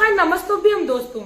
शिवाय नमस्तुभ्यम दोस्तों।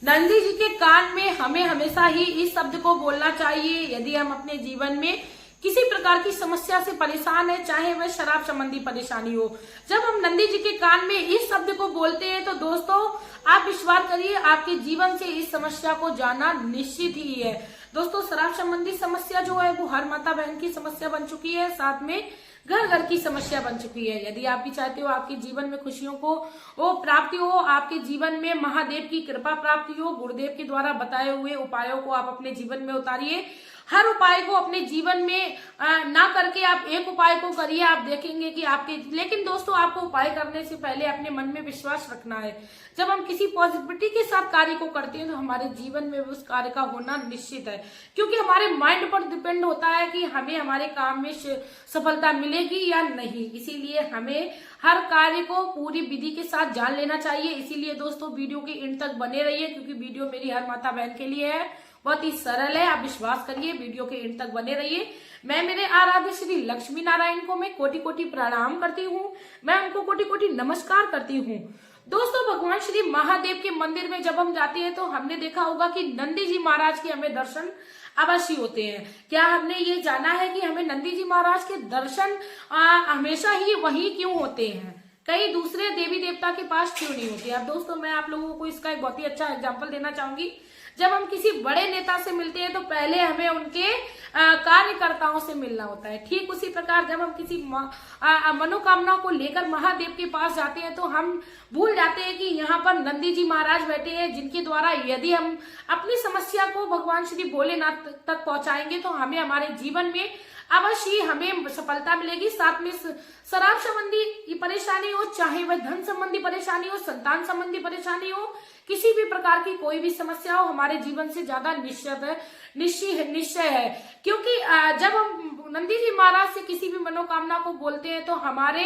नंदी जी के कान में हमें हमेशा ही इस शब्द को बोलना चाहिए यदि हम अपने जीवन में किसी प्रकार की समस्या से परेशान है, चाहे वह शराब संबंधी परेशानी हो। जब हम नंदी जी के कान में इस शब्द को बोलते हैं तो दोस्तों आप विश्वास करिए आपके जीवन से इस समस्या को जाना निश्चित ही है। दोस्तों शराब संबंधी समस्या जो है वो हर माता बहन की समस्या बन चुकी है, साथ में घर घर की समस्या बन चुकी है। यदि आप भी चाहते हो आपके जीवन में खुशियों को वो प्राप्ति हो, आपके जीवन में महादेव की कृपा प्राप्ति हो, गुरुदेव के द्वारा बताए हुए उपायों को आप अपने जीवन में उतारिए। हर उपाय को अपने जीवन में ना करके आप एक उपाय को करिए, आप देखेंगे कि आपके, लेकिन दोस्तों आपको उपाय करने से पहले अपने मन में विश्वास रखना है। जब हम किसी पॉजिटिविटी के साथ कार्य को करते हैं तो हमारे जीवन में उस कार्य का होना निश्चित है, क्योंकि हमारे माइंड पर डिपेंड होता है कि हमें हमारे काम में सफलता मिलेगी या नहीं। इसीलिए हमें हर कार्य को पूरी विधि के साथ जान लेना चाहिए। इसीलिए दोस्तों वीडियो के एंड तक बने रहिए, क्योंकि वीडियो मेरी हर माता बहन के लिए है, बहुत ही सरल है। आप विश्वास करिए, वीडियो के एंड तक बने रहिए। मैं मेरे आराध्य श्री लक्ष्मी नारायण को मैं कोटि कोटि प्रणाम करती हूँ, मैं उनको कोटि कोटि नमस्कार करती हूँ। दोस्तों भगवान श्री महादेव के मंदिर में जब हम जाते हैं तो हमने देखा होगा कि नंदी जी महाराज के हमें दर्शन अवश्य होते हैं। क्या हमने ये जाना है कि हमें नंदी जी महाराज के दर्शन हमेशा ही वहीं क्यों होते हैं, कई दूसरे देवी देवता के पास क्यों नहीं होते? अब दोस्तों मैं आप लोगों को इसका एक बहुत ही अच्छा एग्जाम्पल देना चाहूंगी। जब हम किसी बड़े नेता से मिलते हैं तो पहले हमें उनके कार्यकर्ताओं से मिलना होता है। ठीक उसी प्रकार जब हम किसी मनोकामना को लेकर महादेव के पास जाते हैं तो हम भूल जाते हैं कि यहाँ पर नंदी जी महाराज बैठे हैं, जिनके द्वारा यदि हम अपनी समस्या को भगवान श्री भोलेनाथ तक पहुंचाएंगे तो हमें हमारे जीवन में अवश्य हमें सफलता मिलेगी। साथ में शराब संबंधी परेशानी हो, चाहे वह धन संबंधी परेशानी हो, संतान संबंधी परेशानी हो, किसी भी प्रकार की कोई भी समस्या हो, हमारे जीवन से ज्यादा निश्चय है। क्योंकि जब हम नंदी जी महाराज से किसी भी मनोकामना को बोलते हैं तो हमारे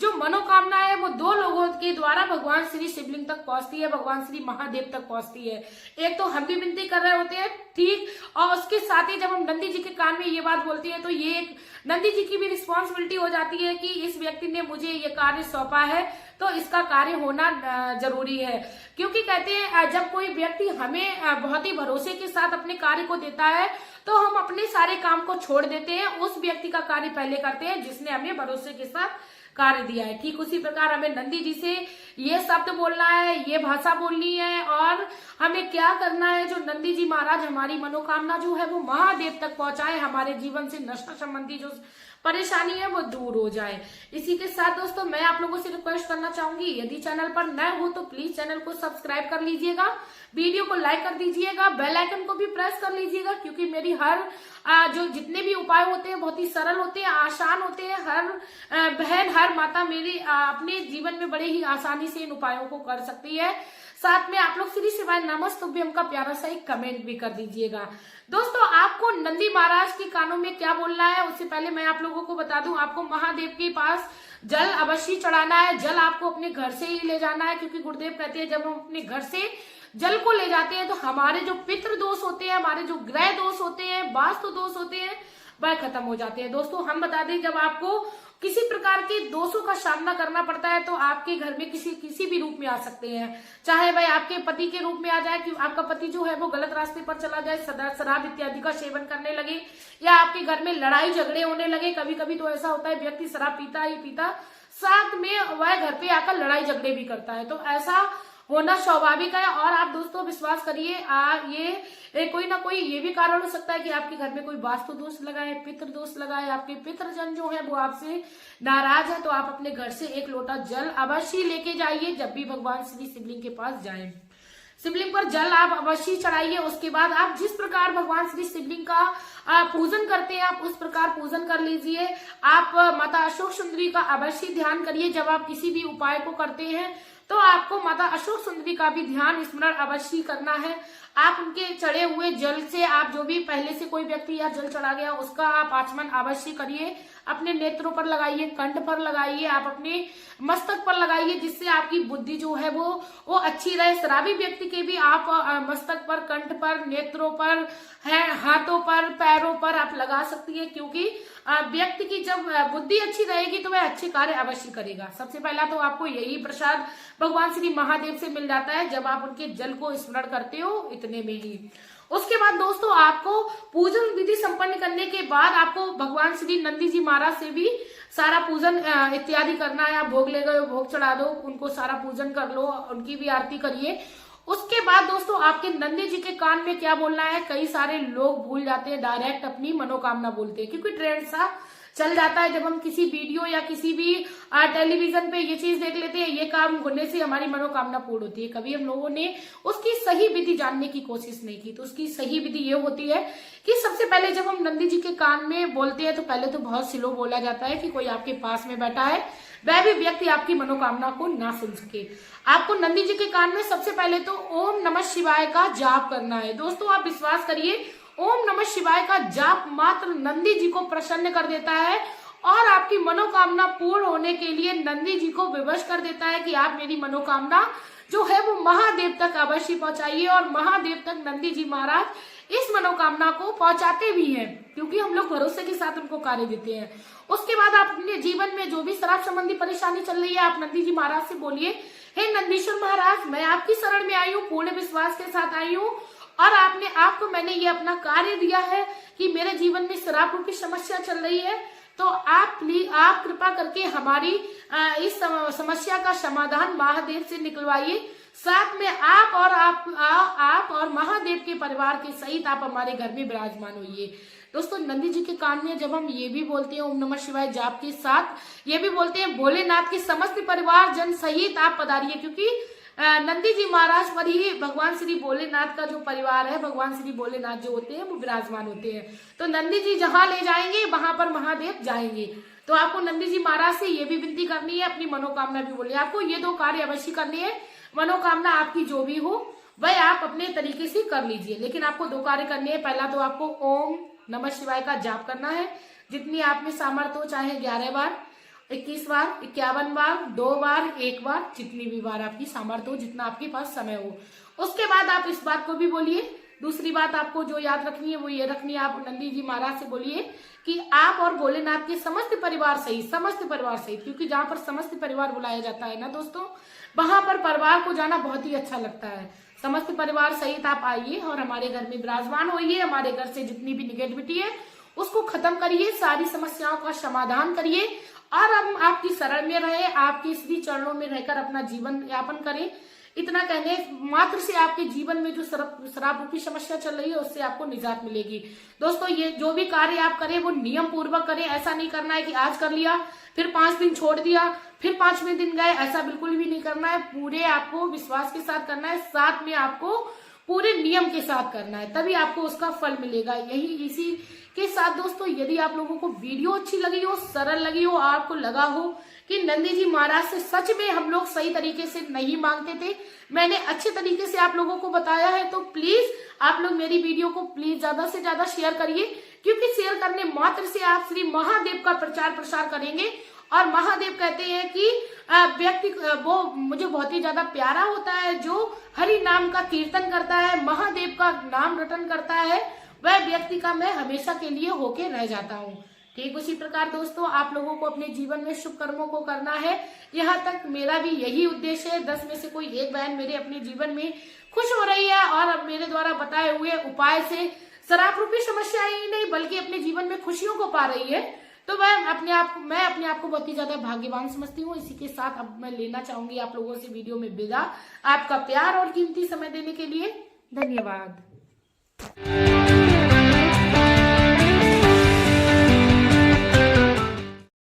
जो मनोकामना है वो दो लोगों के द्वारा भगवान श्री शिवलिंग तक पहुंचती है, भगवान श्री महादेव तक पहुंचती है। एक तो हम भी विनती कर रहे होते हैं, ठीक, और उसके साथ ही जब हम नंदी जी के कान में ये बात बोलते हैं तो ये एक नंदी जी की भी रिस्पॉन्सिबिलिटी हो जाती है कि इस व्यक्ति ने मुझे ये कार्य सौंपा है तो इसका कार्य होना जरूरी है। क्योंकि कहते हैं जब कोई व्यक्ति हमें बहुत ही भरोसे के साथ अपने कार्य को देता है तो हम अपने सारे काम को छोड़ देते हैं, उस व्यक्ति का कार्य पहले करते हैं जिसने हमें भरोसे के साथ कार्य दिया है। ठीक उसी प्रकार हमें नंदी जी से ये शब्द बोलना है, ये भाषा बोलनी है, और हमें क्या करना है, जो नंदी जी महाराज हमारी मनोकामना जो है वो महादेव तक पहुंचाए, हमारे जीवन से नशा संबंधी जो परेशानी है वो दूर हो जाए। इसी के साथ दोस्तों मैं आप लोगों से रिक्वेस्ट करना चाहूंगी, यदि चैनल पर नए हो तो प्लीज चैनल को सब्सक्राइब कर लीजिएगा, वीडियो को लाइक कर दीजिएगा, बेल आइकन को भी प्रेस कर लीजिएगा, क्योंकि मेरी हर जो जितने भी उपाय होते हैं बहुत ही सरल होते हैं, आसान होते हैं। हर बहन, हर माता मेरी अपने जीवन में बड़े ही आसानी से इन उपायों को कर सकती है। साथ में आप लोग श्री शिवाय नमस्तुभ्यम का प्यारा सा एक कमेंट भी कर दीजिएगा। दोस्तों आपको नंदी महाराज के कानों में क्या बोलना है उससे पहले मैं आप लोगों को बता दूं, आपको महादेव के पास जल अवश्य चढ़ाना है। जल आपको अपने घर से ही ले जाना है, क्योंकि गुरुदेव कहते हैं जब हम अपने घर से जल को ले जाते हैं तो हमारे जो पितृ दोष होते हैं, हमारे जो ग्रह दोष होते हैं, वास्तु दोष होते हैं, वह खत्म हो जाते हैं। दोस्तों हम बता दें, जब आपको किसी प्रकार के दोषों का सामना करना पड़ता है तो आपके घर में किसी भी रूप में आ सकते हैं, चाहे वह आपके पति के रूप में आ जाए कि आपका पति जो है वो गलत रास्ते पर चला जाए, शराब इत्यादि का सेवन करने लगे, या आपके घर में लड़ाई झगड़े होने लगे। कभी कभी तो ऐसा होता है व्यक्ति शराब पीता ही पीता साथ में वह घर पे आकर लड़ाई झगड़े भी करता है, तो ऐसा होना स्वाभाविक है। और आप दोस्तों विश्वास करिए ये कोई ना कोई ये भी कारण हो सकता है कि आपके घर में कोई वास्तु दोष लगा है, पितृ दोष लगा है, आपके पितृजन जो है वो आपसे नाराज है, तो आप अपने घर से एक लोटा जल अवश्य लेके जाइए। जब भी भगवान श्री शिवलिंग के पास जाए, शिवलिंग पर जल आप अवश्य चढ़ाइए। उसके बाद आप जिस प्रकार भगवान श्री शिवलिंग का पूजन करते हैं आप उस प्रकार पूजन कर लीजिए। आप माता अशोक सुंदरी का अवश्य ध्यान करिए। जब आप किसी भी उपाय को करते हैं तो आपको माता अशोक सुंदरी का भी ध्यान स्मरण अवश्य करना है। आप उनके चढ़े हुए जल से, आप जो भी पहले से कोई व्यक्ति या जल चढ़ा गया उसका आप आचमन अवश्य करिए, अपने नेत्रों पर लगाइए, कंठ पर लगाइए, आप अपने मस्तक पर लगाइए, जिससे आपकी बुद्धि जो है वो अच्छी रहे। शराबी व्यक्ति के भी आप मस्तक पर, कंठ पर, नेत्रों पर, हाथों पर, पैरों पर आप लगा सकती है, क्योंकि व्यक्ति की जब बुद्धि अच्छी रहेगी तो वह अच्छे कार्य अवश्य करेगा। सबसे पहला तो आपको यही प्रसाद भगवान श्री महादेव से मिल जाता है जब आप उनके जल को स्मरण करते हो, इतने में ही। उसके बाद दोस्तों आपको पूजन विधि संपन्न करने के बाद आपको भगवान श्री नंदी जी महाराज से भी सारा पूजन इत्यादि करना है। आप भोग ले गए, भोग चढ़ा दो, उनको सारा पूजन कर लो, उनकी भी आरती करिए। उसके बाद दोस्तों आपके नंदी जी के कान में क्या बोलना है, कई सारे लोग भूल जाते हैं, डायरेक्ट अपनी मनोकामना बोलते हैं, क्योंकि ट्रेंड सा चल जाता है। जब हम किसी वीडियो या किसी भी टेलीविजन पे ये चीज देख लेते हैं, ये काम होने से हमारी मनोकामना पूर्ण होती है, कभी हम लोगों ने उसकी सही विधि जानने की कोशिश नहीं की। तो उसकी सही विधि ये होती है कि सबसे पहले जब हम नंदी जी के कान में बोलते हैं तो पहले तो बहुत स्लो बोला जाता है कि कोई आपके पास में बैठा है, वह भी व्यक्ति आपकी मनोकामना को ना सुन सके। आपको नंदी जी के कान में सबसे पहले तो ओम नमः शिवाय का जाप करना है। दोस्तों आप विश्वास करिए, ओम नमः शिवाय का जाप मात्र नंदी जी को प्रसन्न कर देता है और आपकी मनोकामना पूर्ण होने के लिए नंदी जी को विवश कर देता है कि आप मेरी मनोकामना जो है वो महादेव तक अवश्य पहुंचाइए। और महादेव तक नंदी जी महाराज इस मनोकामना को पहुंचाते भी हैं, क्योंकि हम लोग भरोसे के साथ उनको कार्य देते हैं। उसके बाद आप अपने जीवन में जो भी श्राप संबंधी परेशानी चल रही है, आप नंदी जी महाराज से बोलिए, हे नंदीश्वर महाराज, मैं आपकी शरण में आई हूँ, पूर्ण विश्वास के साथ आई हूँ और आपको मैंने ये अपना कार्य दिया है कि मेरे जीवन में श्राप रूपी समस्या चल रही है, तो आप कृपा करके हमारी इस समस्या का समाधान महादेव से निकलवाइए। साथ में आप और महादेव के परिवार के सहित आप हमारे घर में विराजमान होइए। दोस्तों नंदी जी के कान में जब हम ये भी बोलते हैं ओम नमः शिवाय जाप के साथ ये भी बोलते हैं भोलेनाथ के समस्त परिवार जन सहित आप पधारिए, क्योंकि नंदी जी महाराज पर ही भगवान श्री भोलेनाथ का जो परिवार है, भगवान श्री भोलेनाथ जो होते हैं वो विराजमान होते हैं। तो नंदी जी जहां ले जाएंगे वहां पर महादेव जाएंगे। तो आपको नंदी जी महाराज से ये भी विनती करनी है, अपनी मनोकामना भी बोलिए। आपको ये 2 कार्य अवश्य करनी है। मनोकामना आपकी जो भी हो वह आप अपने तरीके से कर लीजिए, लेकिन आपको 2 कार्य करने हैं। पहला तो आपको ओम नमः शिवाय का जाप करना है, जितनी आप में सामर्थ्य हो, चाहे 11 बार, 21 बार, 51 बार, 2 बार, 1 बार, जितनी भी बार आपकी सामर्थ्य हो, जितना आपके पास समय हो। उसके बाद आप इस बात को भी बोलिए। दूसरी बात आपको जो याद रखनी है वो ये रखनी है, आप नंदी जी महाराज से बोलिए कि आप और भोलेनाथ के समस्त परिवार सहित, क्योंकि जहाँ पर समस्त परिवार बुलाया जाता है ना दोस्तों, वहां पर परिवार को जाना बहुत ही अच्छा लगता है। समस्त परिवार सहित आप आइए और हमारे घर में विराजमान होइए। हमारे घर से जितनी भी निगेटिविटी है उसको खत्म करिए, सारी समस्याओं का समाधान करिए और हम आपकी शरण में रहे, आपके श्री चरणों में रहकर अपना जीवन यापन करें। इतना कहने मात्र से आपके जीवन में जो शराब रूपी समस्या चल रही है उससे आपको निजात मिलेगी। दोस्तों ये जो भी कार्य आप करें वो नियम पूर्वक करें। ऐसा नहीं करना है कि आज कर लिया फिर 5 दिन छोड़ दिया फिर 5वें दिन गए, ऐसा बिल्कुल भी नहीं करना है। पूरे आपको विश्वास के साथ करना है, साथ में आपको पूरे नियम के साथ करना है, तभी आपको उसका फल मिलेगा। इसी के साथ दोस्तों यदि आप लोगों को वीडियो अच्छी लगी हो, सरल लगी हो, आपको लगा हो कि नंदी जी महाराज से सच में हम लोग सही तरीके से नहीं मांगते थे, मैंने अच्छे तरीके से आप लोगों को बताया है, तो प्लीज आप लोग मेरी वीडियो को प्लीज ज्यादा से ज्यादा शेयर करिए, क्योंकि शेयर करने मात्र से आप श्री महादेव का प्रचार प्रसार करेंगे। और महादेव कहते हैं कि व्यक्ति वो मुझे बहुत ही ज्यादा प्यारा होता है जो हरि नाम का कीर्तन करता है, महादेव का नाम रटन करता है, वह व्यक्ति का मैं हमेशा के लिए होके रह जाता हूँ। ठीक उसी प्रकार दोस्तों आप लोगों को अपने जीवन में शुभ कर्मों को करना है। यहाँ तक मेरा भी यही उद्देश्य है। 10 में से कोई एक बहन मेरे अपने जीवन में खुश हो रही है और अब मेरे द्वारा बताए हुए उपाय से शराब रूपी समस्या ही नहीं बल्कि अपने जीवन में खुशियों को पा रही है, तो मैं अपने आप को बहुत ही ज्यादा भाग्यवान समझती हूँ। इसी के साथ अब मैं लेना चाहूंगी आप लोगों से वीडियो में विदा। आपका प्यार और कीमती समय देने के लिए धन्यवाद।